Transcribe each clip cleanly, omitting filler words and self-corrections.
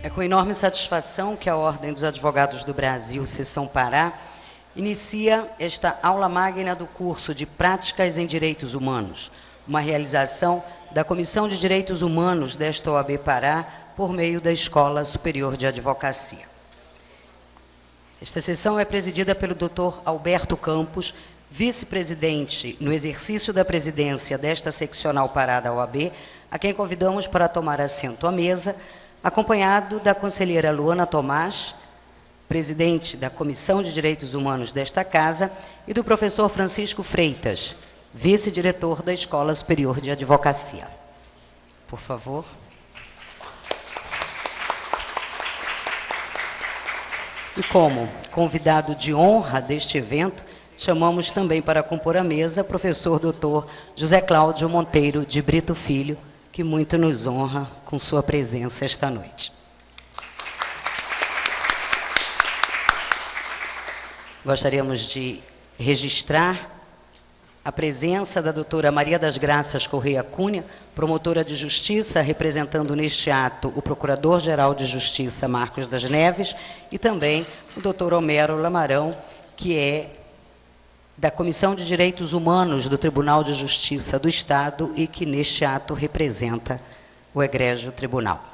É com enorme satisfação que a Ordem dos Advogados do Brasil, Seção Pará, inicia esta aula magna do curso de Práticas em Direitos Humanos, uma realização da Comissão de Direitos Humanos desta OAB Pará, por meio da Escola Superior de Advocacia. Esta sessão é presidida pelo Dr. Alberto Campos, vice-presidente no exercício da presidência desta seccional Pará da OAB, a quem convidamos para tomar assento à mesa, acompanhado da conselheira Luana Tomás, presidente da Comissão de Direitos Humanos desta casa, e do professor Francisco Freitas, vice-diretor da Escola Superior de Advocacia. Por favor. E como convidado de honra deste evento, chamamos também para compor a mesa o professor Dr. José Cláudio Monteiro de Brito Filho, que muito nos honra com sua presença esta noite. Gostaríamos de registrar a presença da doutora Maria das Graças Correia Cunha, promotora de justiça, representando neste ato o Procurador-Geral de Justiça, Marcos das Neves, e também o doutor Homero Lamarão, que é da Comissão de Direitos Humanos do Tribunal de Justiça do Estado e que neste ato representa o egrégio tribunal.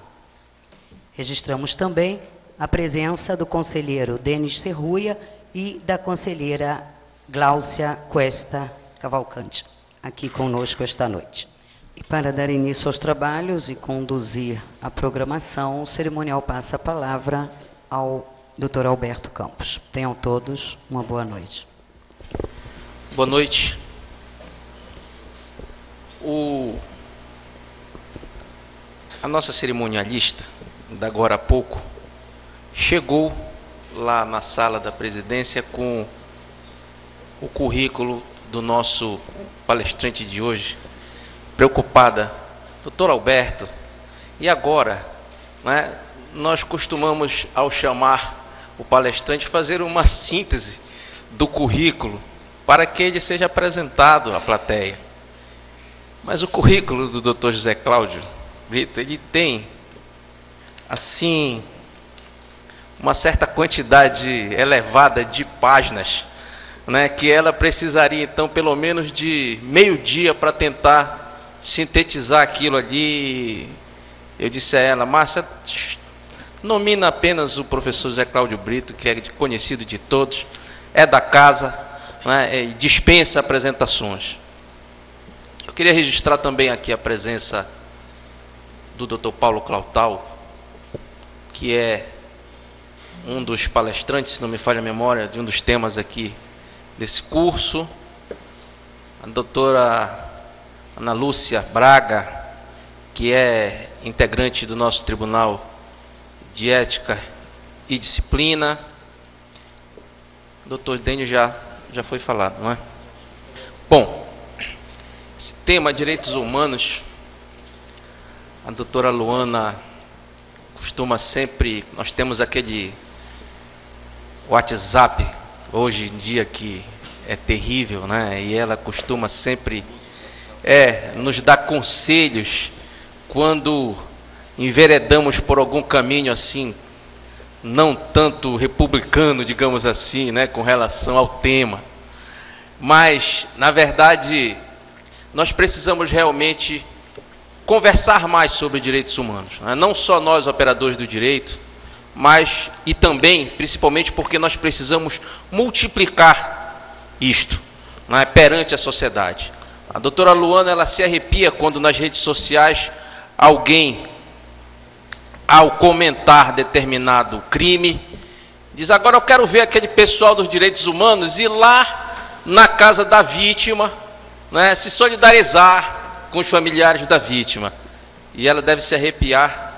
Registramos também a presença do conselheiro Denis Serruia e da conselheira Gláucia Cuesta Cavalcante, aqui conosco esta noite. E para dar início aos trabalhos e conduzir a programação, o cerimonial passa a palavra ao Dr. Alberto Campos. Tenham todos uma boa noite. Boa noite. A nossa cerimonialista, da agora a pouco, chegou lá na sala da presidência com o currículo do nosso palestrante de hoje, preocupada. Doutor Alberto, e agora, né, nós costumamos, ao chamar o palestrante, fazer uma síntese do currículo para que ele seja apresentado à plateia. Mas o currículo do Dr. José Cláudio Brito, ele tem, assim, uma certa quantidade elevada de páginas, né, que ela precisaria, então, pelo menos de meio-dia para tentar sintetizar aquilo ali. Eu disse a ela: Márcia, nomina apenas o professor José Cláudio Brito, que é conhecido de todos, é da casa, né, e dispensa apresentações. Eu queria registrar também aqui a presença do Dr. Paulo Clautal, que é um dos palestrantes, se não me falha a memória, de um dos temas aqui desse curso. A doutora Ana Lúcia Braga, que é integrante do nosso Tribunal de Ética e Disciplina. O doutor Dênio já foi falado, não é? Bom, esse tema, direitos humanos, a doutora Luana costuma sempre, nós temos aquele WhatsApp, hoje em dia, que é terrível, né? E ela costuma sempre nos dar conselhos quando enveredamos por algum caminho assim, não tanto republicano, digamos assim, né, com relação ao tema. Mas, na verdade, nós precisamos realmente conversar mais sobre direitos humanos, né? Não só nós, operadores do direito, mas e também, principalmente, porque nós precisamos multiplicar isto, né, perante a sociedade. A doutora Luana, ela se arrepia quando nas redes sociais alguém, ao comentar determinado crime, diz: agora eu quero ver aquele pessoal dos direitos humanos ir lá na casa da vítima, né, se solidarizar com os familiares da vítima. E ela deve se arrepiar.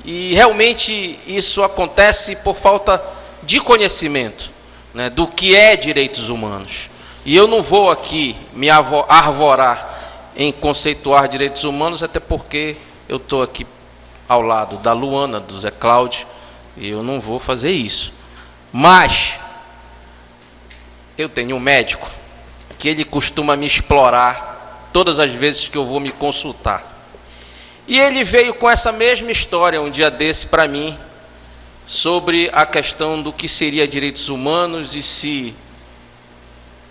E realmente isso acontece por falta de conhecimento, né, do que é direitos humanos. E eu não vou aqui me arvorar em conceituar direitos humanos, até porque eu estou aqui ao lado da Luana, do Zé Cláudio, e eu não vou fazer isso. Mas eu tenho um médico que ele costuma me explorar todas as vezes que eu vou me consultar. E ele veio com essa mesma história um dia desse para mim, sobre a questão do que seria direitos humanos e se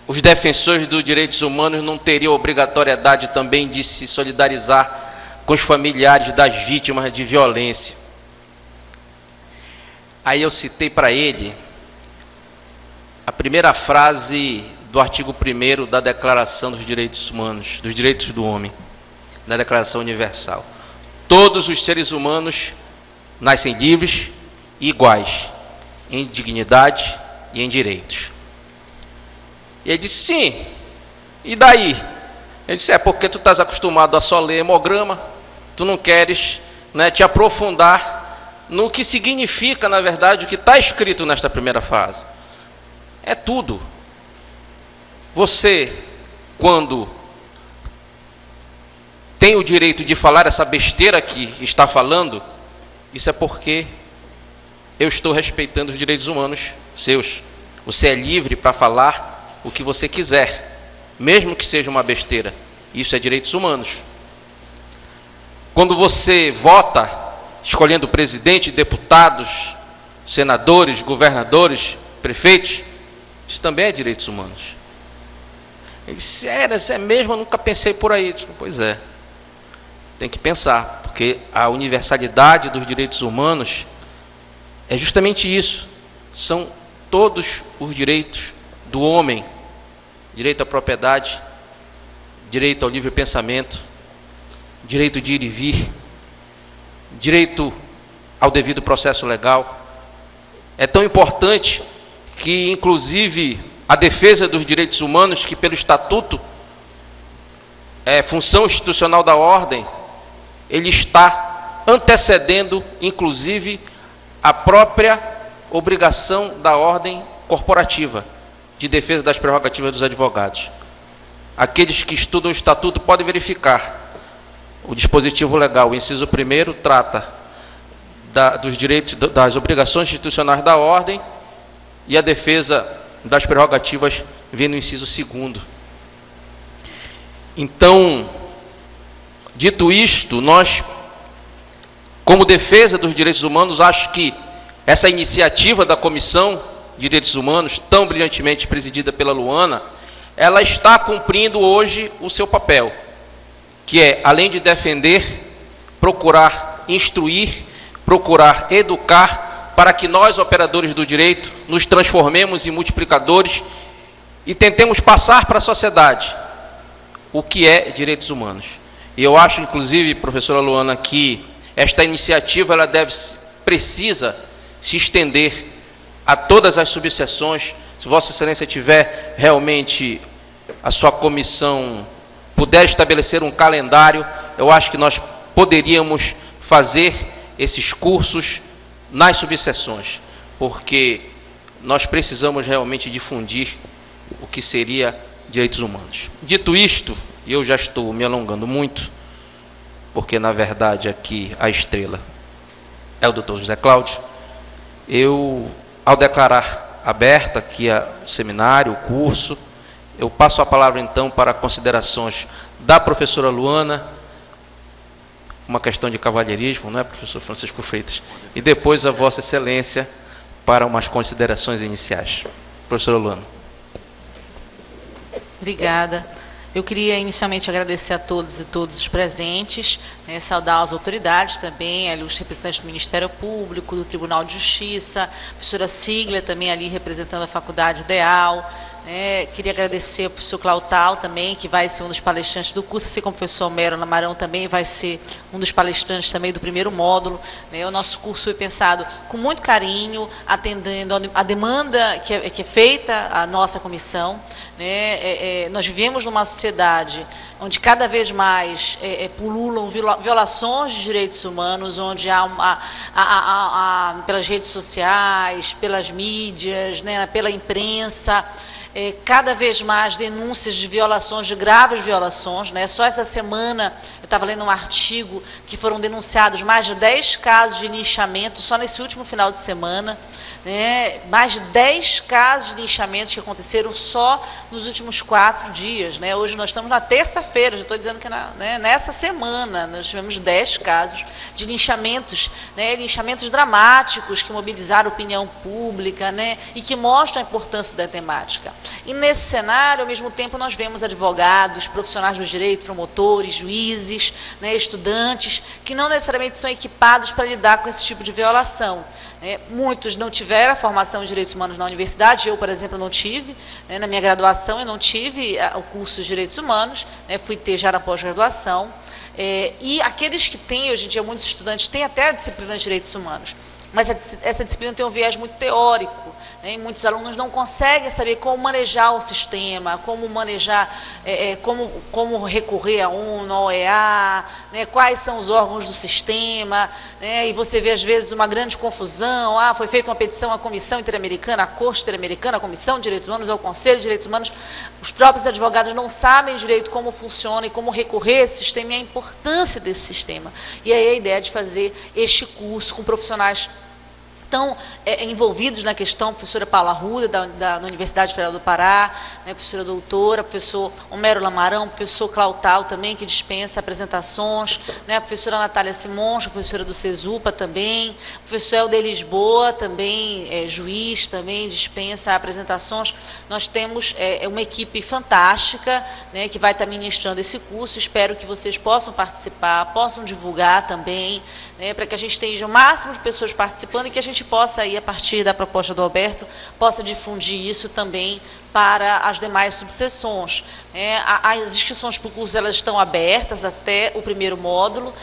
os defensores dos direitos humanos não teriam obrigatoriedade também de se solidarizar com os familiares das vítimas de violência. Aí eu citei para ele a primeira frase do artigo 1º da Declaração dos Direitos Humanos, dos Direitos do Homem, da Declaração Universal. Todos os seres humanos nascem livres e iguais, em dignidade e em direitos. E ele disse, sim, e daí? Ele disse, porque tu estás acostumado a só ler hemograma, tu não queres, né, te aprofundar no que significa, na verdade, o que está escrito nesta primeira frase. É tudo. Você, quando tem o direito de falar essa besteira que está falando, isso é porque eu estou respeitando os direitos humanos seus. Você é livre para falar o que você quiser, mesmo que seja uma besteira. Isso é direitos humanos. Quando você vota, escolhendo presidente, deputados, senadores, governadores, prefeitos, isso também é direitos humanos. Ele disse, é mesmo, eu nunca pensei por aí. Disse, pois é, tem que pensar, porque a universalidade dos direitos humanos é justamente isso. São todos os direitos do homem. Direito à propriedade, direito ao livre pensamento, direito de ir e vir, direito ao devido processo legal. É tão importante que, inclusive, a defesa dos direitos humanos, que pelo Estatuto é função institucional da ordem, ele está antecedendo, inclusive, a própria obrigação da ordem corporativa de defesa das prerrogativas dos advogados. Aqueles que estudam o Estatuto podem verificar. O dispositivo legal, o inciso 1º, trata dos direitos, das obrigações institucionais da ordem, e a defesa das prerrogativas vem no inciso 2º. Então, dito isto, nós, como defesa dos direitos humanos, acho que essa iniciativa da Comissão de Direitos Humanos, tão brilhantemente presidida pela Luana, ela está cumprindo hoje o seu papel, que é, além de defender, procurar instruir, procurar educar, para que nós, operadores do direito, nos transformemos em multiplicadores e tentemos passar para a sociedade o que é direitos humanos. E eu acho, inclusive, professora Luana, que esta iniciativa ela precisa se estender a todas as subseções. Se Vossa Excelência tiver realmente a sua comissão, puder estabelecer um calendário, eu acho que nós poderíamos fazer esses cursos nas subseções, porque nós precisamos realmente difundir o que seria direitos humanos. Dito isto, e eu já estou me alongando muito, porque na verdade aqui a estrela é o Dr. José Cláudio, eu, ao declarar aberta aqui o seminário, o curso, eu passo a palavra então para considerações da professora Luana, uma questão de cavalheirismo, não é, professor Francisco Freitas? E depois a Vossa Excelência para umas considerações iniciais. Professora Luana. Obrigada. Eu queria inicialmente agradecer a todos e todos os presentes, saudar as autoridades também, ali os representantes do Ministério Público, do Tribunal de Justiça, a professora Siglia também ali representando a Faculdade Ideal. Queria agradecer ao professor Clautal também, que vai ser um dos palestrantes do curso, assim como o professor Mero Lamarão também vai ser um dos palestrantes também do primeiro módulo. O nosso curso foi pensado com muito carinho, atendendo a demanda que é feita à nossa comissão. Nós vivemos numa sociedade onde cada vez mais pululam violações de direitos humanos, onde há pelas redes sociais, pelas mídias, pela imprensa, cada vez mais denúncias de violações, de graves violações. Só essa semana, eu estava lendo um artigo que foram denunciados mais de 10 casos de linchamento, só nesse último final de semana. né, mais de 10 casos de linchamentos que aconteceram só nos últimos 4 dias. Né? Hoje nós estamos na terça-feira, já estou dizendo que nessa semana nós tivemos 10 casos de linchamentos, né, linchamentos dramáticos que mobilizaram a opinião pública, né, e que mostram a importância da temática. E nesse cenário, ao mesmo tempo, nós vemos advogados, profissionais do direito, promotores, juízes, né, estudantes, que não necessariamente são equipados para lidar com esse tipo de violação. Muitos não tiveram a formação em direitos humanos na universidade, eu, por exemplo, não tive, né, na minha graduação eu não tive o curso de direitos humanos, né, fui ter já na pós-graduação, e aqueles que têm, hoje em dia, muitos estudantes têm até a disciplina de direitos humanos, mas essa disciplina tem um viés muito teórico, né, e muitos alunos não conseguem saber como manejar o sistema, como manejar, como recorrer à ONU, à OEA, né, quais são os órgãos do sistema, né, e você vê às vezes uma grande confusão, foi feita uma petição à Comissão Interamericana, à Corte Interamericana, à Comissão de Direitos Humanos, ao Conselho de Direitos Humanos, os próprios advogados não sabem direito como funciona e como recorrer a esse sistema e a importância desse sistema. E aí a ideia de fazer este curso com profissionais estão envolvidos na questão, a professora Paula Arruda, da Universidade Federal do Pará, né, professora doutora, professor Homero Lamarão, professor Clautal também, que dispensa apresentações, né, a professora Natália Simões, professora do CESUPA também, o professor Helder Lisboa, também juiz, também dispensa apresentações. Nós temos uma equipe fantástica, né, que vai estar ministrando esse curso, espero que vocês possam participar, possam divulgar também, né, para que a gente tenha o máximo de pessoas participando e que a gente possa, aí, a partir da proposta do Alberto, possa difundir isso também para as demais subseções. As inscrições para o curso elas estão abertas até o primeiro módulo.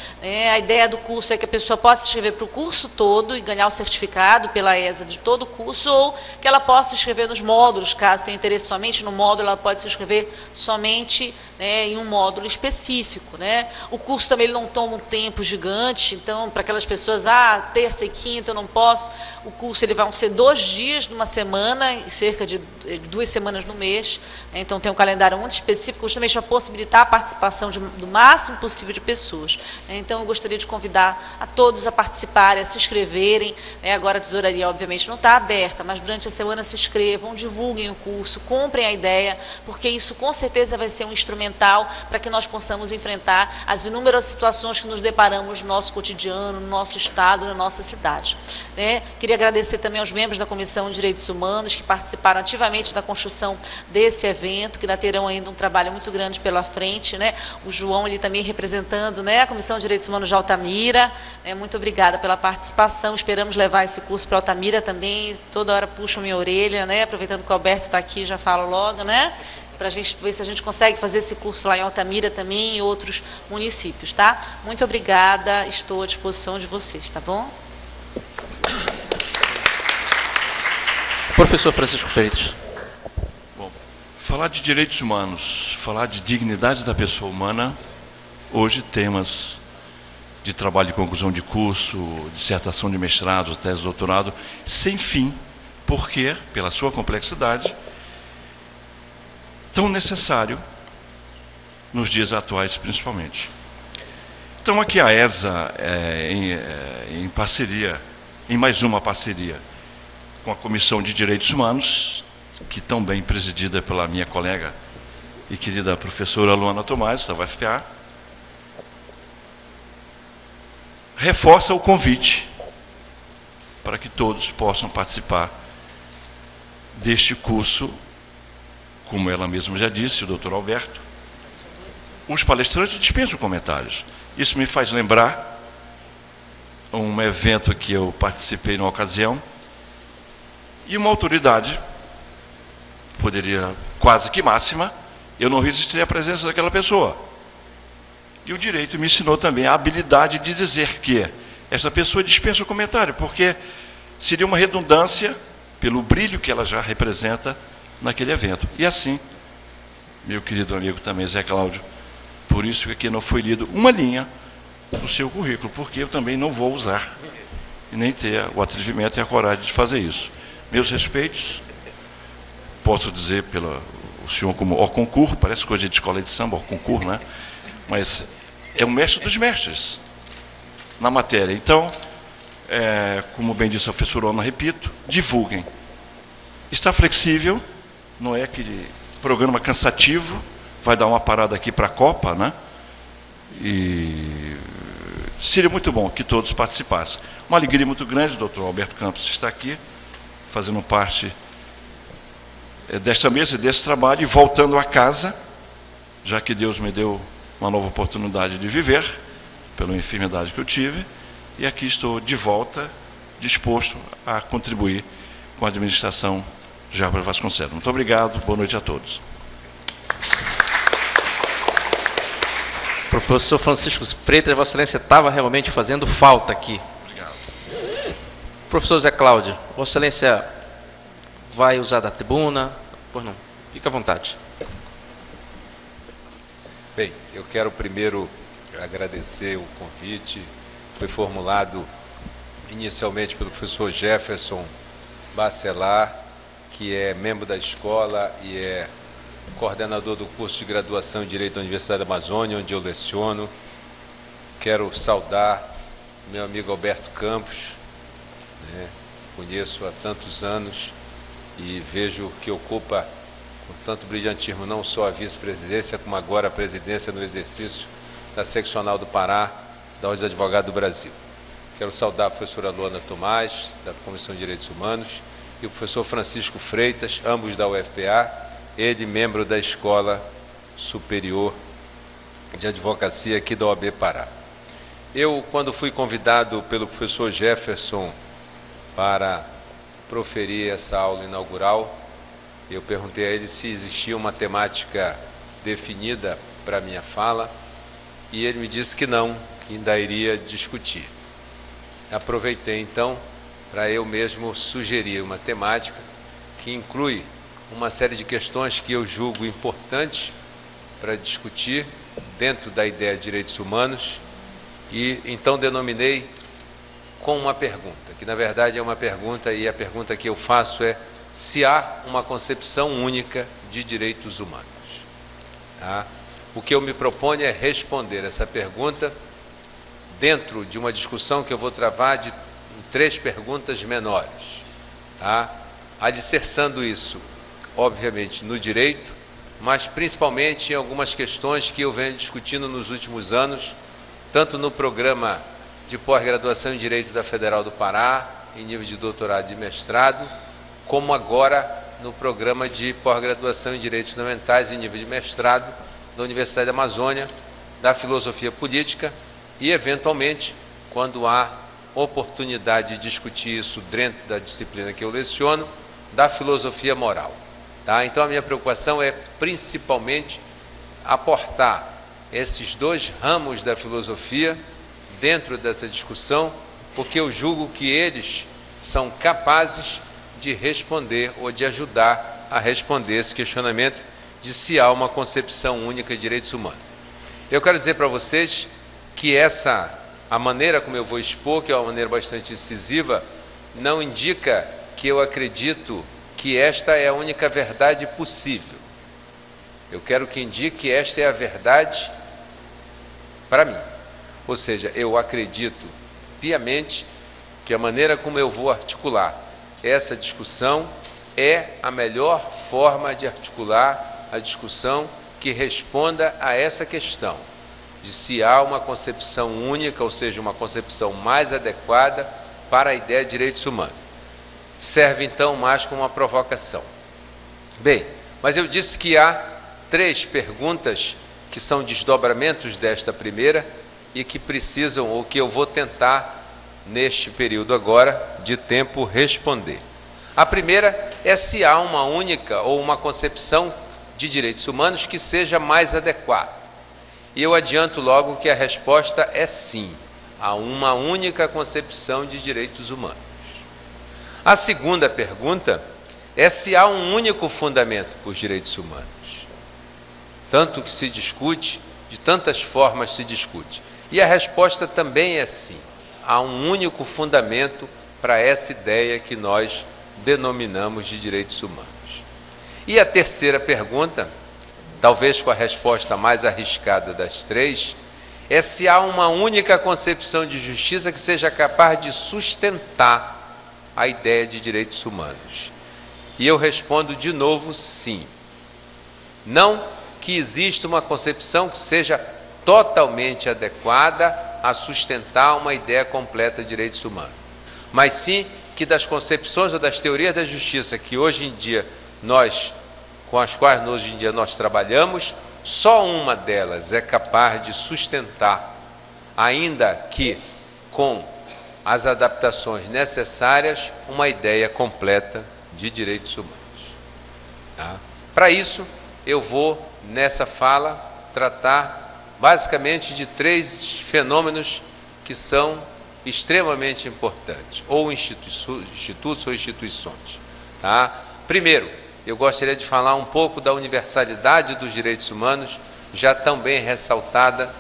A ideia do curso é que a pessoa possa se inscrever para o curso todo e ganhar o certificado pela ESA de todo o curso, ou que ela possa se inscrever nos módulos, caso tenha interesse somente no módulo, ela pode se inscrever somente, né, em um módulo específico. Né? O curso também ele não toma um tempo gigante, então, para aquelas pessoas, terça e quinta eu não posso, o curso ele vai ser 2 dias de uma semana, cerca de 2 semanas no mês, né? Então tem um calendário muito específico, justamente para possibilitar a participação do máximo possível de pessoas. Então eu gostaria de convidar a todos a participarem, a se inscreverem, né? Agora a tesouraria obviamente não está aberta, mas durante a semana se inscrevam, divulguem o curso, comprem a ideia, porque isso com certeza vai ser um instrumental para que nós possamos enfrentar as inúmeras situações que nos deparamos no nosso cotidiano, no nosso estado, na nossa cidade. Né? Queria agradecer também aos membros da Comissão de Direitos Humanos que participaram ativamente da construção desse evento, que ainda terão ainda um trabalho muito grande pela frente, né? O João ali também representando, né, a Comissão de Direitos Humanos de Altamira, né? Muito obrigada pela participação, esperamos levar esse curso para Altamira também, toda hora puxam minha orelha, né? Aproveitando que o Alberto está aqui, já falo logo, né? Para a gente ver se a gente consegue fazer esse curso lá em Altamira também e em outros municípios, tá? Muito obrigada, estou à disposição de vocês, tá bom? Professor Francisco Freitas. Bom, falar de direitos humanos, falar de dignidade da pessoa humana, hoje temas de trabalho de conclusão de curso, dissertação de mestrado, tese de doutorado, sem fim, porque, pela sua complexidade, tão necessário nos dias atuais, principalmente. Então, aqui a ESA, em parceria, em mais uma parceria com a Comissão de Direitos Humanos, que também presidida pela minha colega e querida professora Luana Tomás, da UFPA, reforça o convite para que todos possam participar deste curso, como ela mesma já disse, o doutor Alberto. Os palestrantes dispensam comentários. Isso me faz lembrar um evento que eu participei na ocasião, e uma autoridade, poderia quase que máxima, eu não resisti à presença daquela pessoa. E o direito me ensinou também a habilidade de dizer que essa pessoa dispensa o comentário, porque seria uma redundância pelo brilho que ela já representa naquele evento. E assim, meu querido amigo também, Zé Cláudio, por isso que aqui não foi lido uma linha do seu currículo, porque eu também não vou usar, e nem ter o atrevimento e a coragem de fazer isso. Meus respeitos, posso dizer pelo senhor como au concours, parece coisa de escola de samba, au concours, né? Mas é o mestre dos mestres na matéria. Então, como bem disse a professora Ana, repito, divulguem. Está flexível, não é aquele programa cansativo, vai dar uma parada aqui para a Copa, né? E seria muito bom que todos participassem. Uma alegria muito grande, o doutor Alberto Campos está aqui, fazendo parte desta mesa e desse trabalho, e voltando a casa, já que Deus me deu uma nova oportunidade de viver, pela enfermidade que eu tive, e aqui estou de volta, disposto a contribuir com a administração Jarbas Vasconcelos. Muito obrigado, boa noite a todos. Professor Francisco Freitas, Vossa Excelência estava realmente fazendo falta aqui. Obrigado. Professor Zé Cláudio, Vossa Excelência vai usar da tribuna? Pois não, fica à vontade. Bem, eu quero primeiro agradecer o convite. Foi formulado inicialmente pelo professor Jefferson Bacelar, que é membro da escola e é coordenador do curso de graduação em Direito da Universidade da Amazônia, onde eu leciono. Quero saudar meu amigo Alberto Campos, né? Conheço há tantos anos e vejo que ocupa com tanto brilhantismo não só a vice-presidência, como agora a presidência no exercício da seccional do Pará, da Ordem dos Advogados do Brasil. Quero saudar a professora Luana Tomás, da Comissão de Direitos Humanos, e o professor Francisco Freitas, ambos da UFPA, ele membro da Escola Superior de Advocacia aqui da OAB Pará. Eu, quando fui convidado pelo professor Jefferson para proferir essa aula inaugural, eu perguntei a ele se existia uma temática definida para a minha fala, e ele me disse que não, que ainda iria discutir. Aproveitei então para eu mesmo sugerir uma temática que inclui uma série de questões que eu julgo importantes para discutir dentro da ideia de direitos humanos, e então denominei com uma pergunta, que na verdade é uma pergunta, e a pergunta que eu faço é se há uma concepção única de direitos humanos. Tá? O que eu me proponho é responder essa pergunta dentro de uma discussão que eu vou travar em 3 perguntas menores, tá? Alicerçando isso, obviamente, no direito, mas principalmente em algumas questões que eu venho discutindo nos últimos anos, tanto no programa de pós-graduação em Direito da Federal do Pará, em nível de doutorado e mestrado, como agora no programa de pós-graduação em Direitos Fundamentais, em nível de mestrado, da Universidade da Amazônia, da Filosofia Política, e, eventualmente, quando há oportunidade de discutir isso dentro da disciplina que eu leciono, da Filosofia Moral. Tá? Então, a minha preocupação é, principalmente, aportar esses 2 ramos da filosofia dentro dessa discussão, porque eu julgo que eles são capazes de responder ou de ajudar a responder esse questionamento de se há uma concepção única de direitos humanos. Eu quero dizer para vocês que a maneira como eu vou expor, que é uma maneira bastante incisiva, não indica que eu acredito que esta é a única verdade possível. Eu quero que indique que esta é a verdade para mim. Ou seja, eu acredito piamente que a maneira como eu vou articular essa discussão é a melhor forma de articular a discussão que responda a essa questão, de se há uma concepção única, ou seja, uma concepção mais adequada para a ideia de direitos humanos. Serve, então, mais como uma provocação. Bem, mas eu disse que há 3 perguntas que são desdobramentos desta primeira e que precisam, ou que eu vou tentar, neste período agora, de tempo, responder. A primeira é se há uma única ou uma concepção de direitos humanos que seja mais adequada. E eu adianto logo que a resposta é sim, há uma única concepção de direitos humanos. A segunda pergunta é se há um único fundamento para os direitos humanos. Tanto que se discute, de tantas formas se discute. E a resposta também é sim, há um único fundamento para essa ideia que nós denominamos de direitos humanos. E a terceira pergunta, talvez com a resposta mais arriscada das 3, é se há uma única concepção de justiça que seja capaz de sustentar a ideia de direitos humanos. E eu respondo de novo sim. Não que exista uma concepção que seja totalmente adequada a sustentar uma ideia completa de direitos humanos, mas sim que das concepções ou das teorias da justiça que hoje em dia com as quais hoje em dia nós trabalhamos, só uma delas é capaz de sustentar, ainda que com as adaptações necessárias, uma ideia completa de direitos humanos. Tá? Para isso, eu vou, nessa fala, tratar basicamente de 3 fenômenos que são extremamente importantes, ou institutos ou instituições. Tá? Primeiro, eu gostaria de falar um pouco da universalidade dos direitos humanos, já tão bem ressaltada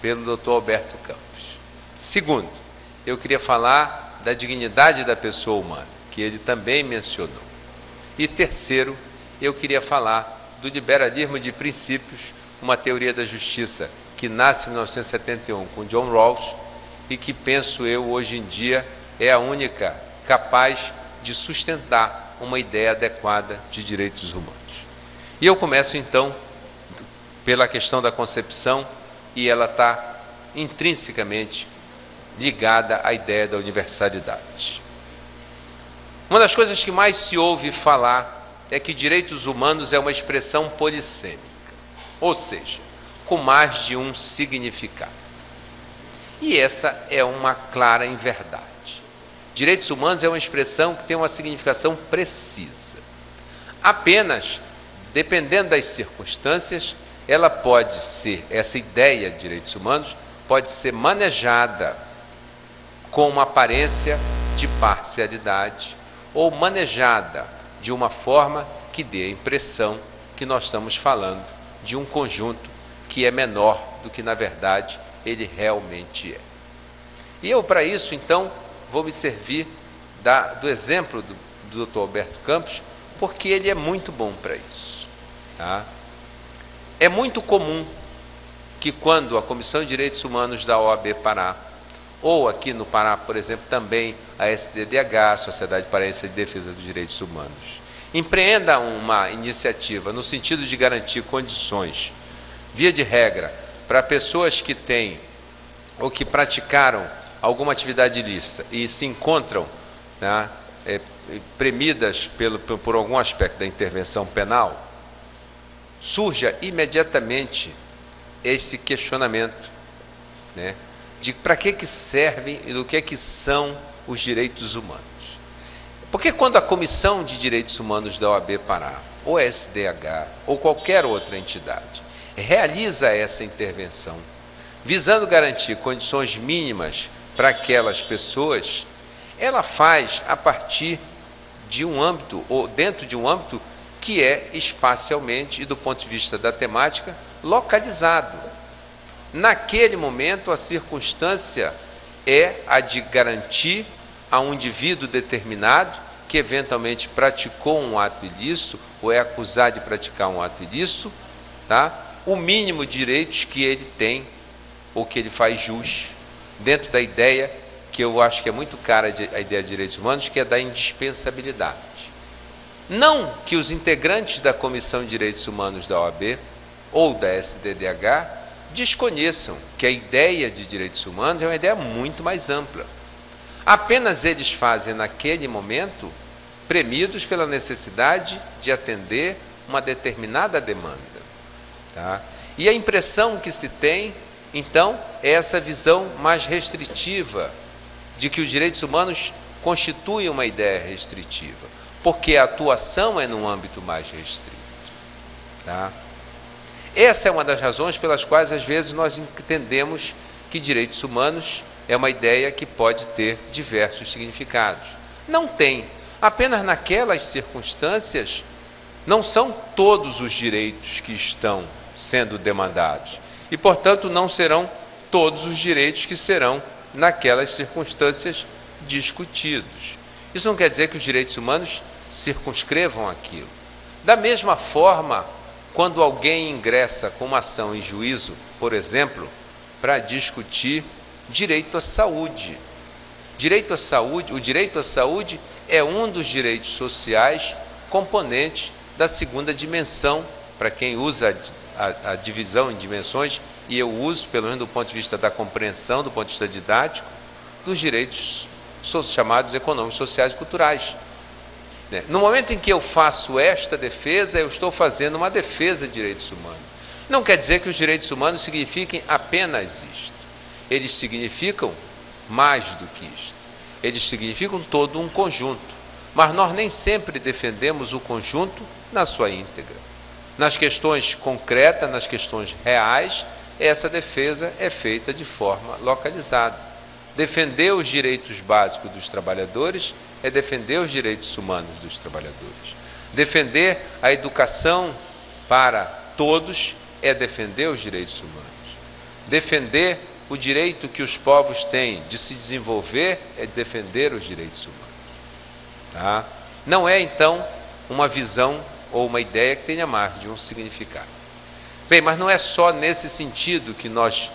pelo Dr. Alberto Campos. Segundo, eu queria falar da dignidade da pessoa humana, que ele também mencionou. E terceiro, eu queria falar do liberalismo de princípios, uma teoria da justiça que nasce em 1971 com John Rawls e que, penso eu, hoje em dia é a única capaz de sustentar uma ideia adequada de direitos humanos. E eu começo então pela questão da concepção, e ela está intrinsecamente ligada à ideia da universalidade. Uma das coisas que mais se ouve falar é que direitos humanos é uma expressão polissêmica, ou seja, com mais de um significado. E essa é uma clara inverdade. Direitos humanos é uma expressão que tem uma significação precisa. Apenas, dependendo das circunstâncias, ela pode ser, essa ideia de direitos humanos, pode ser manejada com uma aparência de parcialidade ou manejada de uma forma que dê a impressão que nós estamos falando de um conjunto que é menor do que, na verdade, ele realmente é. E eu, para isso, então, vou me servir do exemplo do Dr. Alberto Campos, porque ele é muito bom para isso. Tá? É muito comum que quando a Comissão de Direitos Humanos da OAB Pará, ou aqui no Pará, por exemplo, também a SDDH, Sociedade Paraense de Defesa dos Direitos Humanos, empreenda uma iniciativa no sentido de garantir condições, via de regra, para pessoas que têm ou que praticaram alguma atividade ilícita e se encontram, né, premidas por algum aspecto da intervenção penal, surja imediatamente esse questionamento, né, de para que servem e do que são os direitos humanos. Porque quando a Comissão de Direitos Humanos da OAB Pará, ou SDH, ou qualquer outra entidade, realiza essa intervenção, visando garantir condições mínimas para aquelas pessoas, ela faz a partir de um âmbito, ou dentro de um âmbito que é espacialmente e do ponto de vista da temática, localizado. Naquele momento, a circunstância é a de garantir a um indivíduo determinado que eventualmente praticou um ato ilícito ou é acusado de praticar um ato ilícito, tá? O mínimo de direitos que ele tem ou que ele faz jus, dentro da ideia que eu acho que é muito cara a ideia de direitos humanos, que é da indispensabilidade. Não que os integrantes da Comissão de Direitos Humanos da OAB ou da SDDH desconheçam que a ideia de direitos humanos é uma ideia muito mais ampla. Apenas eles fazem, naquele momento, premidos pela necessidade de atender uma determinada demanda. Tá? E a impressão que se tem, então, é essa visão mais restritiva de que os direitos humanos constituem uma ideia restritiva, porque a atuação é num âmbito mais restrito. Tá? Essa é uma das razões pelas quais, às vezes, nós entendemos que direitos humanos é uma ideia que pode ter diversos significados. Não tem. Apenas naquelas circunstâncias, não são todos os direitos que estão sendo demandados. E, portanto, não serão todos os direitos que serão, naquelas circunstâncias, discutidos. Isso não quer dizer que os direitos humanos circunscrevam aquilo. Da mesma forma, quando alguém ingressa com uma ação em juízo, por exemplo, para discutir direito à saúde. Direito à saúde, o direito à saúde é um dos direitos sociais componentes da segunda dimensão, para quem usa a divisão em dimensões, e eu uso, pelo menos do ponto de vista da compreensão, do ponto de vista didático, dos direitos chamados econômicos, sociais e culturais. No momento em que eu faço esta defesa, eu estou fazendo uma defesa de direitos humanos. Não quer dizer que os direitos humanos signifiquem apenas isto. Eles significam mais do que isto. Eles significam todo um conjunto. Mas nós nem sempre defendemos o conjunto na sua íntegra. Nas questões concretas, nas questões reais, essa defesa é feita de forma localizada. Defender os direitos básicos dos trabalhadores é defender os direitos humanos dos trabalhadores. Defender a educação para todos é defender os direitos humanos. Defender o direito que os povos têm de se desenvolver é defender os direitos humanos. Tá? Não é, então, uma visão ou uma ideia que tenha mais de um significado. Bem, mas não é só nesse sentido que nós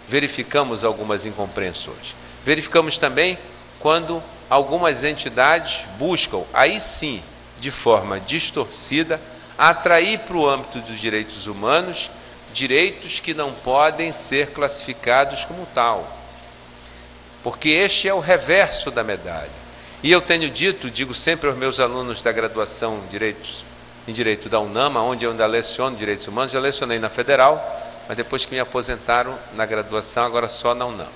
verificamos algumas incompreensões. Verificamos também quando algumas entidades buscam, aí sim, de forma distorcida, atrair para o âmbito dos direitos humanos direitos que não podem ser classificados como tal. Porque este é o reverso da medalha. E eu tenho dito, digo sempre aos meus alunos da graduação em Direito da UNAMA, onde eu ainda leciono Direitos Humanos, já lecionei na Federal, mas depois que me aposentaram na graduação, agora só na UNAMA.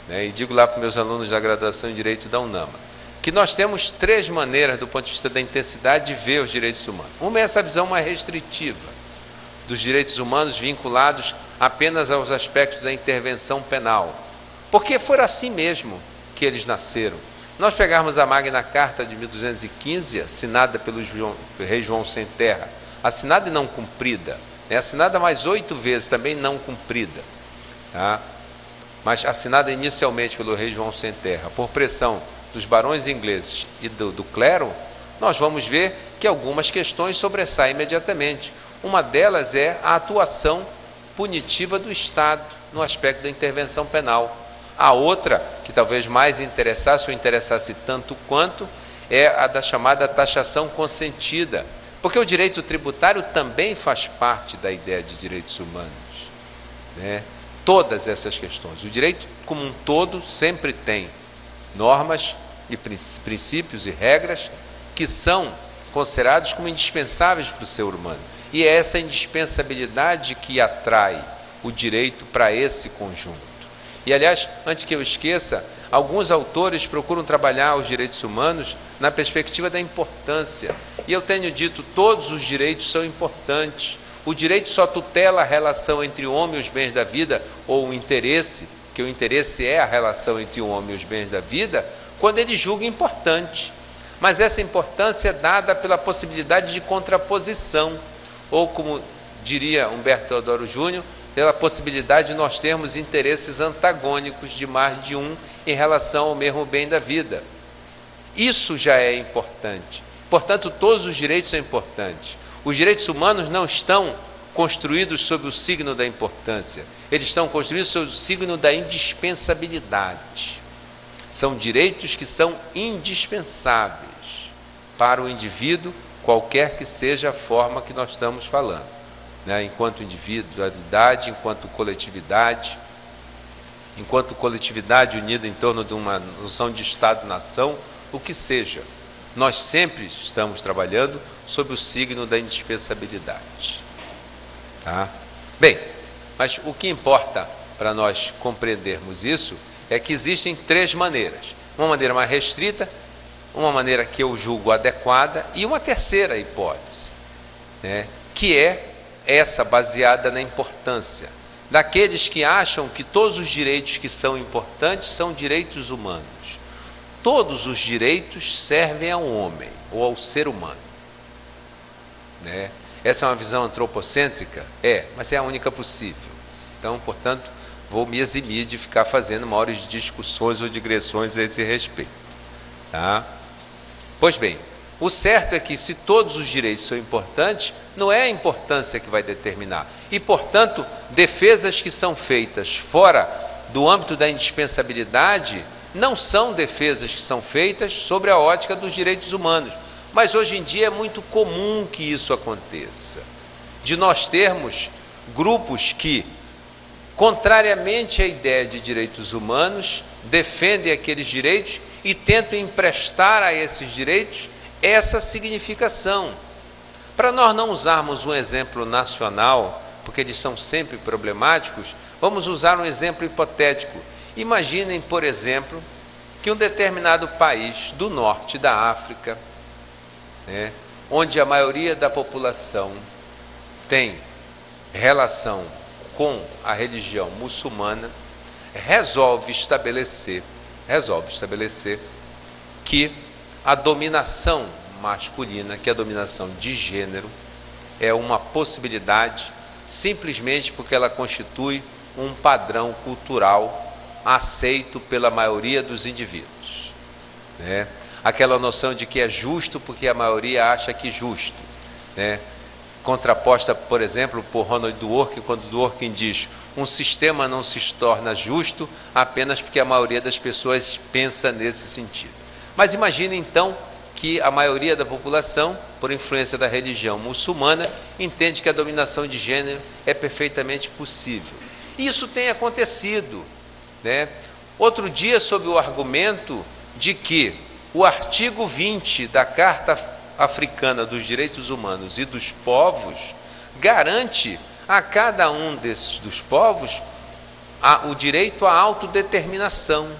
E digo lá para os meus alunos da graduação em Direito da UNAMA, que nós temos três maneiras, do ponto de vista da intensidade, de ver os direitos humanos. Uma é essa visão mais restritiva dos direitos humanos vinculados apenas aos aspectos da intervenção penal, porque foi assim mesmo que eles nasceram. Nós pegarmos a Magna Carta de 1215, assinada pelo rei João Sem Terra, assinada e não cumprida, assinada mais 8 vezes, também não cumprida, tá? Mas assinada inicialmente pelo rei João Sem Terra, por pressão dos barões ingleses e do clero, nós vamos ver que algumas questões sobressaem imediatamente. Uma delas é a atuação punitiva do Estado no aspecto da intervenção penal. A outra, que talvez mais interessasse ou interessasse tanto quanto, é a da chamada taxação consentida, porque o direito tributário também faz parte da ideia de direitos humanos, né? Todas essas questões. O direito como um todo sempre tem normas e princípios e regras que são considerados como indispensáveis para o ser humano. E é essa indispensabilidade que atrai o direito para esse conjunto. E, aliás, antes que eu esqueça, alguns autores procuram trabalhar os direitos humanos na perspectiva da importância. E eu tenho dito, todos os direitos são importantes. O direito só tutela a relação entre o homem e os bens da vida, ou o interesse, que o interesse é a relação entre o homem e os bens da vida, quando ele julga importante. Mas essa importância é dada pela possibilidade de contraposição, ou como diria Humberto Teodoro Júnior, pela possibilidade de nós termos interesses antagônicos de mais de um em relação ao mesmo bem da vida. Isso já é importante. Portanto, todos os direitos são importantes. Os direitos humanos não estão construídos sob o signo da importância, eles estão construídos sob o signo da indispensabilidade. São direitos que são indispensáveis para o indivíduo, qualquer que seja a forma que nós estamos falando, né? Enquanto individualidade, enquanto coletividade unida em torno de uma noção de Estado-nação, o que seja. Nós sempre estamos trabalhando sob o signo da indispensabilidade. Tá? Bem, mas o que importa para nós compreendermos isso é que existem três maneiras. Uma maneira mais restrita, uma maneira que eu julgo adequada e uma terceira hipótese, né? Que é essa baseada na importância daqueles que acham que todos os direitos que são importantes são direitos humanos. Todos os direitos servem ao homem ou ao ser humano, né? Essa é uma visão antropocêntrica? Mas é a única possível. Então, portanto, vou me eximir de ficar fazendo maiores discussões ou digressões a esse respeito. Tá? Pois bem, O certo é que, se todos os direitos são importantes, não é a importância que vai determinar. E, portanto, defesas que são feitas fora do âmbito da indispensabilidade não são defesas que são feitas sobre a ótica dos direitos humanos. Mas hoje em dia é muito comum que isso aconteça, de nós termos grupos que, contrariamente à ideia de direitos humanos, defendem aqueles direitos e tentam emprestar a esses direitos essa significação. Para nós não usarmos um exemplo nacional, porque eles são sempre problemáticos, vamos usar um exemplo hipotético. Imaginem, por exemplo, que um determinado país do norte da África, onde a maioria da população tem relação com a religião muçulmana, resolve estabelecer que a dominação masculina, que é a dominação de gênero, é uma possibilidade simplesmente porque ela constitui um padrão cultural aceito pela maioria dos indivíduos, Aquela noção de que é justo porque a maioria acha que é justo, Contraposta, por exemplo, por Ronald Dworkin, quando Dworkin diz: um sistema não se torna justo apenas porque a maioria das pessoas pensa nesse sentido. Mas imagine então que a maioria da população, por influência da religião muçulmana, entende que a dominação de gênero é perfeitamente possível. Isso tem acontecido, Outro dia, sob o argumento de que o artigo 20 da Carta Africana dos Direitos Humanos e dos Povos garante a cada um dos povos o direito à autodeterminação,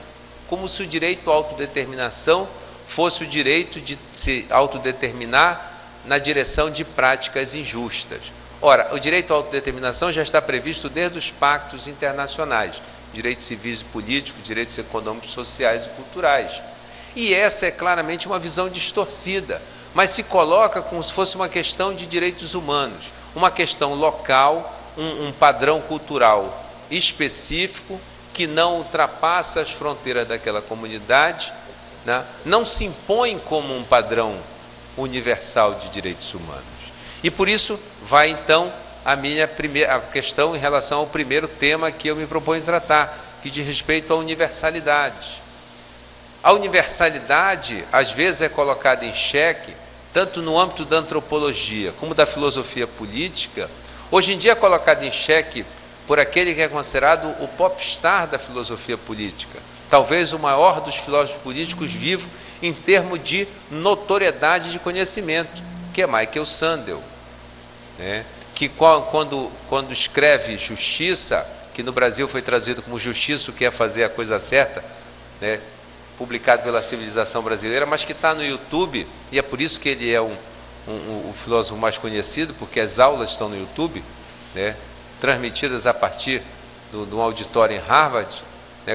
como se o direito à autodeterminação fosse o direito de se autodeterminar na direção de práticas injustas. Ora, o direito à autodeterminação já está previsto desde os pactos internacionais, direitos civis e políticos, direitos econômicos, sociais e culturais. E essa é claramente uma visão distorcida, mas se coloca como se fosse uma questão de direitos humanos, uma questão local, um padrão cultural específico que não ultrapassa as fronteiras daquela comunidade, não se impõe como um padrão universal de direitos humanos. E por isso vai então a minha primeira questão em relação ao primeiro tema que eu me proponho tratar, que diz respeito à universalidade. A universalidade, às vezes, é colocada em xeque, tanto no âmbito da antropologia como da filosofia política. Hoje em dia é colocada em xeque por aquele que é considerado o popstar da filosofia política, talvez o maior dos filósofos políticos vivos em termos de notoriedade de conhecimento, que é Michael Sandel, que quando escreve Justiça, que no Brasil foi traduzido como Justiça, o que é fazer a coisa certa, publicado pela Civilização Brasileira, mas que está no YouTube, e é por isso que ele é o filósofo mais conhecido, porque as aulas estão no YouTube, transmitidas a partir de um auditório em Harvard,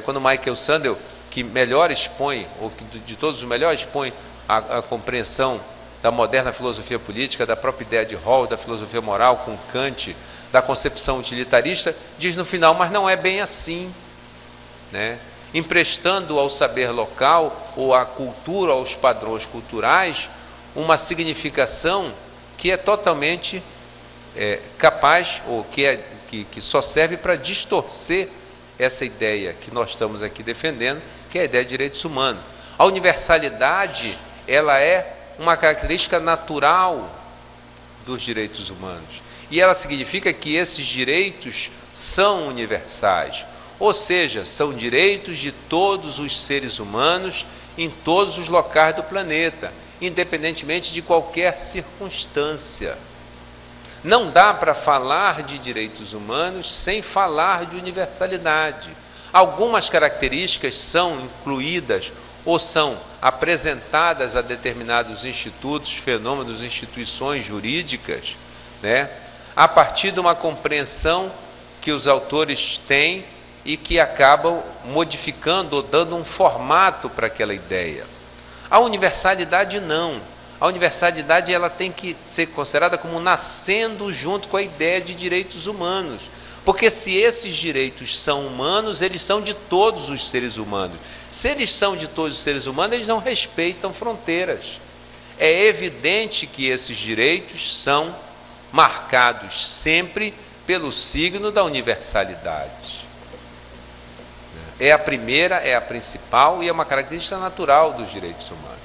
quando Michael Sandel, que melhor expõe, ou que de todos os melhores expõe a compreensão da moderna filosofia política, da própria ideia de Rawls, da filosofia moral com Kant, da concepção utilitarista, diz no final: mas não é bem assim, emprestando ao saber local ou à cultura, aos padrões culturais, uma significação que é totalmente capaz, ou que só serve para distorcer essa ideia que nós estamos aqui defendendo, que é a ideia de direitos humanos. A universalidade, ela é uma característica natural dos direitos humanos, e ela significa que esses direitos são universais, ou seja, são direitos de todos os seres humanos em todos os locais do planeta, independentemente de qualquer circunstância. Não dá para falar de direitos humanos sem falar de universalidade. Algumas características são incluídas ou são apresentadas a determinados institutos, fenômenos, instituições jurídicas, a partir de uma compreensão que os autores têm e que acabam modificando ou dando um formato para aquela ideia. A universalidade não. A universalidade, ela tem que ser considerada como nascendo junto com a ideia de direitos humanos. Porque se esses direitos são humanos, eles são de todos os seres humanos. Se eles são de todos os seres humanos, eles não respeitam fronteiras. é evidente que esses direitos são marcados sempre pelo signo da universalidade. É a primeira, é a principal e é uma característica natural dos direitos humanos.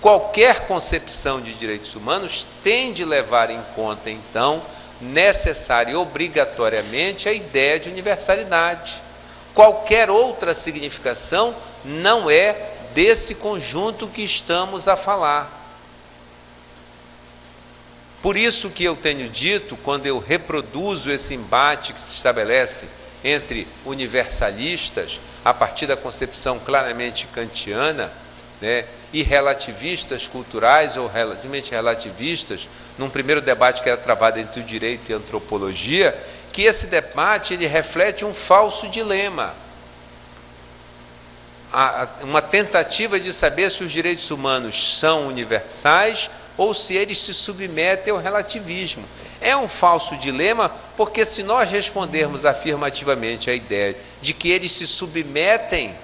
Qualquer concepção de direitos humanos tem de levar em conta, então, necessária e obrigatoriamente a ideia de universalidade. Qualquer outra significação não é desse conjunto que estamos a falar. Por isso que eu tenho dito, quando eu reproduzo esse embate que se estabelece entre universalistas, a partir da concepção claramente kantiana, né, e relativistas culturais ou relativamente relativistas, num primeiro debate que era travado entre o direito e a antropologia, que esse debate ele reflete um falso dilema. Uma tentativa de saber se os direitos humanos são universais ou se eles se submetem ao relativismo. É um falso dilema, porque se nós respondermos afirmativamente à ideia de que eles se submetem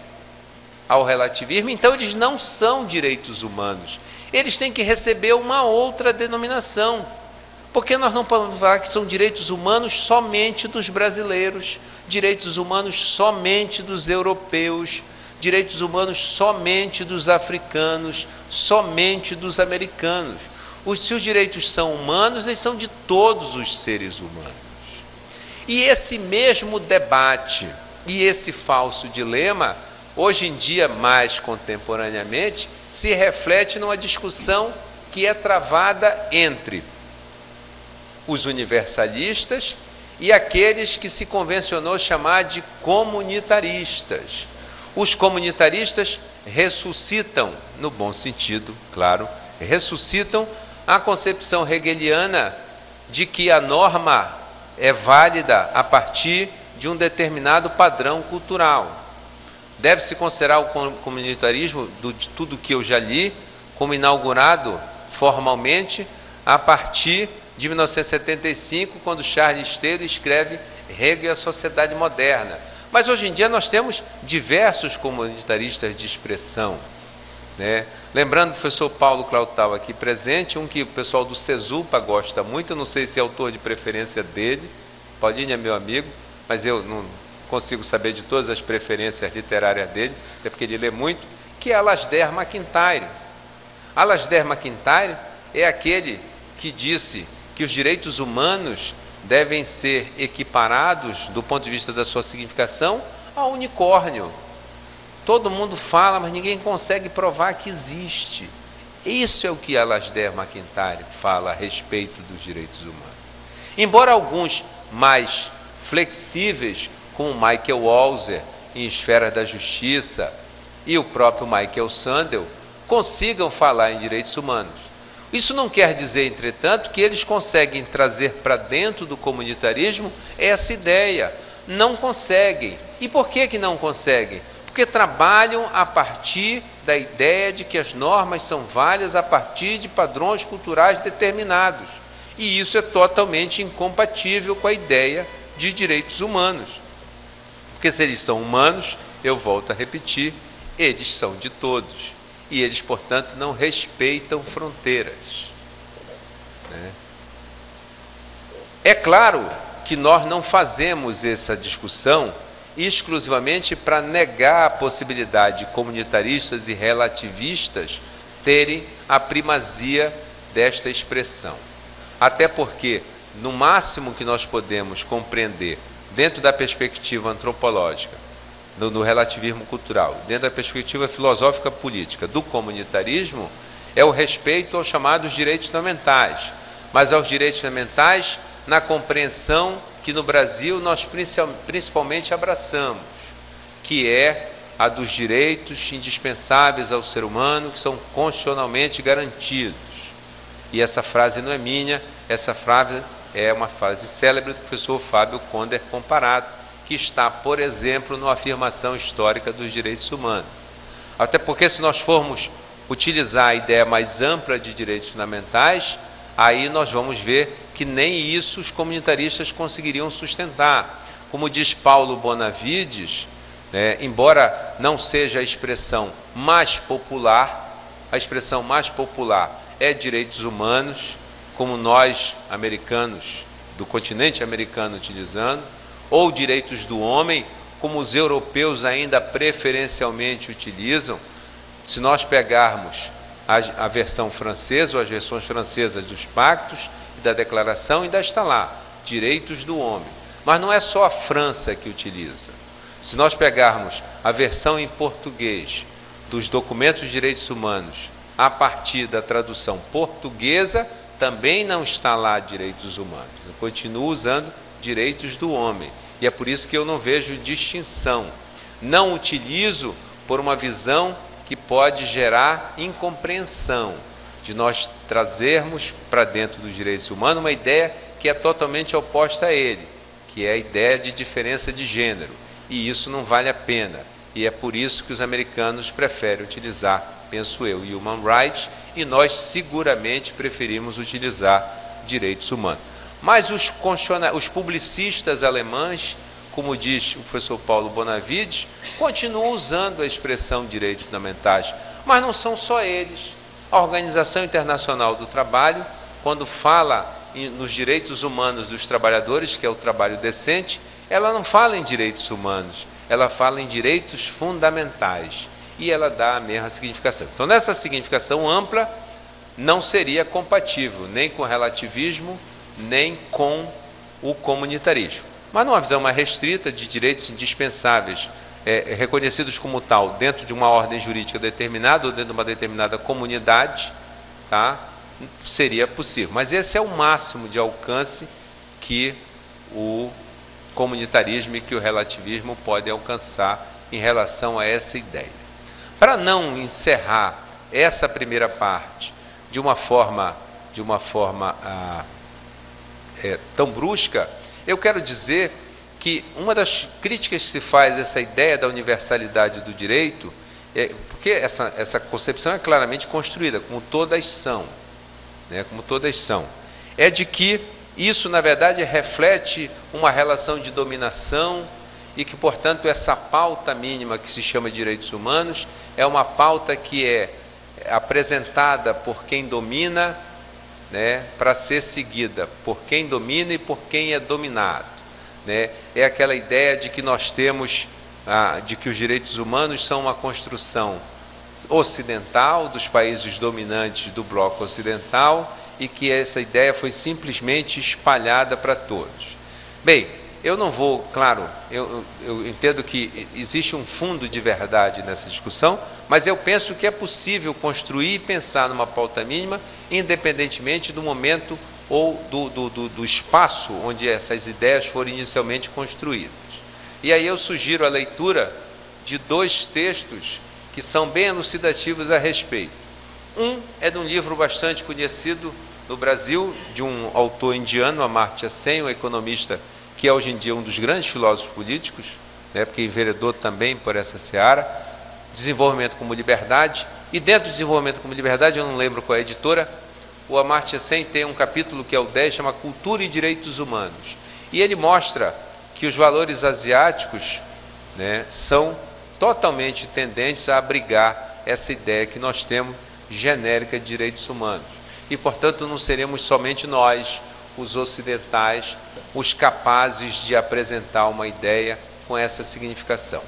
ao relativismo, então eles não são direitos humanos. Eles têm que receber uma outra denominação, porque nós não podemos falar que são direitos humanos somente dos brasileiros, direitos humanos somente dos europeus, direitos humanos somente dos africanos, somente dos americanos. Se os direitos são humanos, eles são de todos os seres humanos. E esse mesmo debate e esse falso dilema, hoje em dia, mais contemporaneamente, se reflete numa discussão que é travada entre os universalistas e aqueles que se convencionou chamar de comunitaristas. Os comunitaristas ressuscitam, no bom sentido, claro, ressuscitam a concepção hegeliana de que a norma é válida a partir de um determinado padrão cultural. Deve-se considerar o comunitarismo, de tudo que eu já li, como inaugurado formalmente a partir de 1975, quando Charles Taylor escreve Hegel e a Sociedade Moderna. Mas hoje em dia nós temos diversos comunitaristas de expressão, né? Lembrando o professor Paulo Clautal aqui presente, um que o pessoal do Cesupa gosta muito, eu não sei se é autor de preferência dele, Paulinho é meu amigo, mas eu não consigo saber de todas as preferências literárias dele, até porque ele lê muito, que é Alasdair MacIntyre. Alasdair MacIntyre é aquele que disse que os direitos humanos devem ser equiparados, do ponto de vista da sua significação, ao unicórnio. Todo mundo fala, mas ninguém consegue provar que existe. Isso é o que Alasdair MacIntyre fala a respeito dos direitos humanos. Embora alguns mais flexíveis, como Michael Walzer, em Esfera da Justiça, e o próprio Michael Sandel, consigam falar em direitos humanos. Isso não quer dizer, entretanto, que eles conseguem trazer para dentro do comunitarismo essa ideia. Não conseguem. E por que não conseguem? Porque trabalham a partir da ideia de que as normas são válidas a partir de padrões culturais determinados. E isso é totalmente incompatível com a ideia de direitos humanos. Porque se eles são humanos, eu volto a repetir, eles são de todos. E eles, portanto, não respeitam fronteiras. É claro que nós não fazemos essa discussão exclusivamente para negar a possibilidade de comunitaristas e relativistas terem a primazia desta expressão. Até porque, no máximo que nós podemos compreender, dentro da perspectiva antropológica, no relativismo cultural, dentro da perspectiva filosófica política do comunitarismo, é o respeito aos chamados direitos fundamentais, mas aos direitos fundamentais na compreensão que no Brasil nós principalmente abraçamos, que é a dos direitos indispensáveis ao ser humano, que são constitucionalmente garantidos. E essa frase não é minha, essa frase é uma frase célebre do professor Fábio Conder Comparato, que está, por exemplo, na afirmação histórica dos direitos humanos. Até porque, se nós formos utilizar a ideia mais ampla de direitos fundamentais, aí nós vamos ver que nem isso os comunitaristas conseguiriam sustentar. Como diz Paulo Bonavides, embora não seja a expressão mais popular, a expressão mais popular é direitos humanos, como nós, americanos, do continente americano utilizando, ou direitos do homem, como os europeus ainda preferencialmente utilizam. Se nós pegarmos a versão francesa ou as versões francesas dos pactos e da declaração, ainda está lá, direitos do homem. Mas não é só a França que utiliza. Se nós pegarmos a versão em português dos documentos de direitos humanos, a partir da tradução portuguesa, também não está lá direitos humanos. Eu continuo usando direitos do homem. E é por isso que eu não vejo distinção. Não utilizo por uma visão que pode gerar incompreensão, de nós trazermos para dentro dos direitos humanos uma ideia que é totalmente oposta a ele, que é a ideia de diferença de gênero. E isso não vale a pena. E é por isso que os americanos preferem utilizar, penso eu, human rights, e nós seguramente preferimos utilizar direitos humanos. Mas os publicistas alemães, como diz o professor Paulo Bonavides, continuam usando a expressão direitos fundamentais, mas não são só eles. A Organização Internacional do Trabalho, quando fala nos direitos humanos dos trabalhadores, que é o trabalho decente, ela não fala em direitos humanos, ela fala em direitos fundamentais, e ela dá a mesma significação. Então, nessa significação ampla, não seria compatível nem com o relativismo, nem com o comunitarismo. Mas numa visão mais restrita de direitos indispensáveis, reconhecidos como tal, dentro de uma ordem jurídica determinada ou dentro de uma determinada comunidade, tá? Seria possível. Mas esse é o máximo de alcance que o comunitarismo e que o relativismo podem alcançar em relação a essa ideia. Para não encerrar essa primeira parte de uma forma tão brusca, eu quero dizer que uma das críticas que se faz a essa ideia da universalidade do direito, porque essa concepção é claramente construída, como todas são, é de que isso, na verdade, reflete uma relação de dominação e que, portanto, essa pauta mínima que se chama direitos humanos é uma pauta que é apresentada por quem domina, para ser seguida por quem domina e por quem é dominado. É aquela ideia de que nós temos, de que os direitos humanos são uma construção ocidental, dos países dominantes do bloco ocidental, e que essa ideia foi simplesmente espalhada para todos. Bem, eu não vou, claro, eu entendo que existe um fundo de verdade nessa discussão, mas eu penso que é possível construir e pensar numa pauta mínima, independentemente do momento ou do espaço onde essas ideias foram inicialmente construídas. E aí eu sugiro a leitura de dois textos que são bem elucidativos a respeito. Um é de um livro bastante conhecido no Brasil, de um autor indiano, Amartya Sen, um economista que é hoje em dia um dos grandes filósofos políticos, porque enveredou também por essa seara, Desenvolvimento como Liberdade, e dentro do Desenvolvimento como Liberdade, eu não lembro qual é a editora, o Amartya Sen tem um capítulo que é o 10, chama Cultura e Direitos Humanos, e ele mostra que os valores asiáticos são totalmente tendentes a abrigar essa ideia que nós temos genérica de direitos humanos. E, portanto, não seremos somente nós, os ocidentais, os capazes de apresentar uma ideia com essa significação.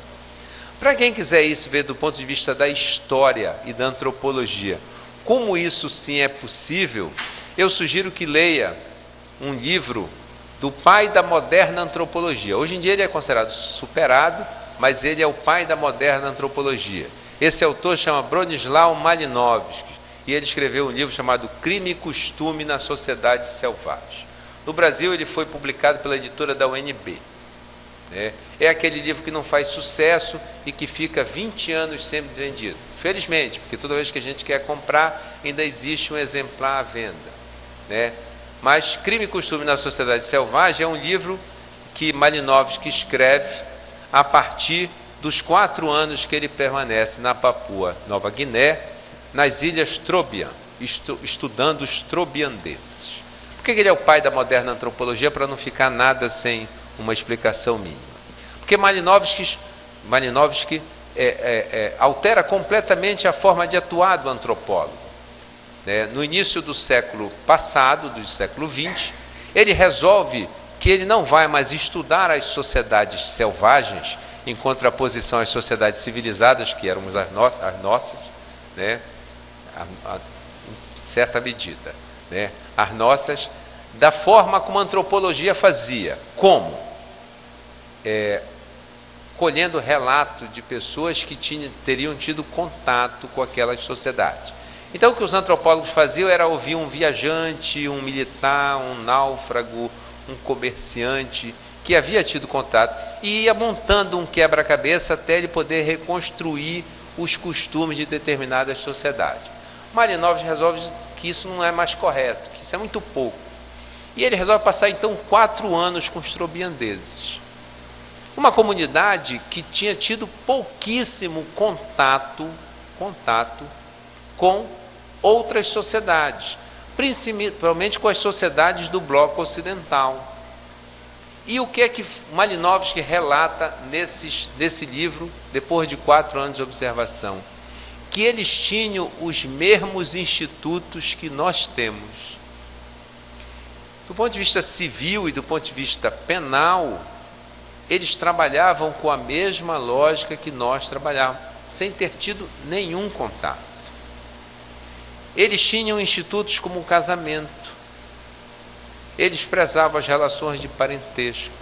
Para quem quiser isso ver do ponto de vista da história e da antropologia, como isso sim é possível, eu sugiro que leia um livro do pai da moderna antropologia. Hoje em dia ele é considerado superado, mas ele é o pai da moderna antropologia. Esse autor chama Bronislaw Malinowski, e ele escreveu um livro chamado Crime e Costume na Sociedade Selvagem. No Brasil ele foi publicado pela editora da UNB. É aquele livro que não faz sucesso e que fica 20 anos sempre vendido. Felizmente, porque toda vez que a gente quer comprar, ainda existe um exemplar à venda. Mas Crime e Costume na Sociedade Selvagem é um livro que Malinowski escreve a partir dos 4 anos que ele permanece na Papua Nova Guiné, nas ilhas Trobriand, estudando os trobriandeses. Por que ele é o pai da moderna antropologia? Para não ficar nada sem uma explicação mínima. Porque Malinowski altera completamente a forma de atuar do antropólogo. né, no início do século passado, do século XX, ele resolve que ele não vai mais estudar as sociedades selvagens em contraposição às sociedades civilizadas, que éramos as nossas, né, em certa medida, né, as nossas, da forma como a antropologia fazia. Como? Colhendo relato de pessoas que teriam tido contato com aquelas sociedades. Então, o que os antropólogos faziam era ouvir um viajante, um militar, um náufrago, um comerciante que havia tido contato e ia montando um quebra-cabeça até ele poder reconstruir os costumes de determinadas sociedades. Malinowski resolve que isso não é mais correto, que isso é muito pouco. E ele resolve passar, então, 4 anos com os trobiandeses. Uma comunidade que tinha tido pouquíssimo contato com outras sociedades, principalmente com as sociedades do bloco ocidental. E o que é que Malinowski relata nesse livro, depois de 4 anos de observação? Que eles tinham os mesmos institutos que nós temos. Do ponto de vista civil e do ponto de vista penal, eles trabalhavam com a mesma lógica que nós trabalhávamos, sem ter tido nenhum contato. Eles tinham institutos como o casamento. Eles prezavam as relações de parentesco.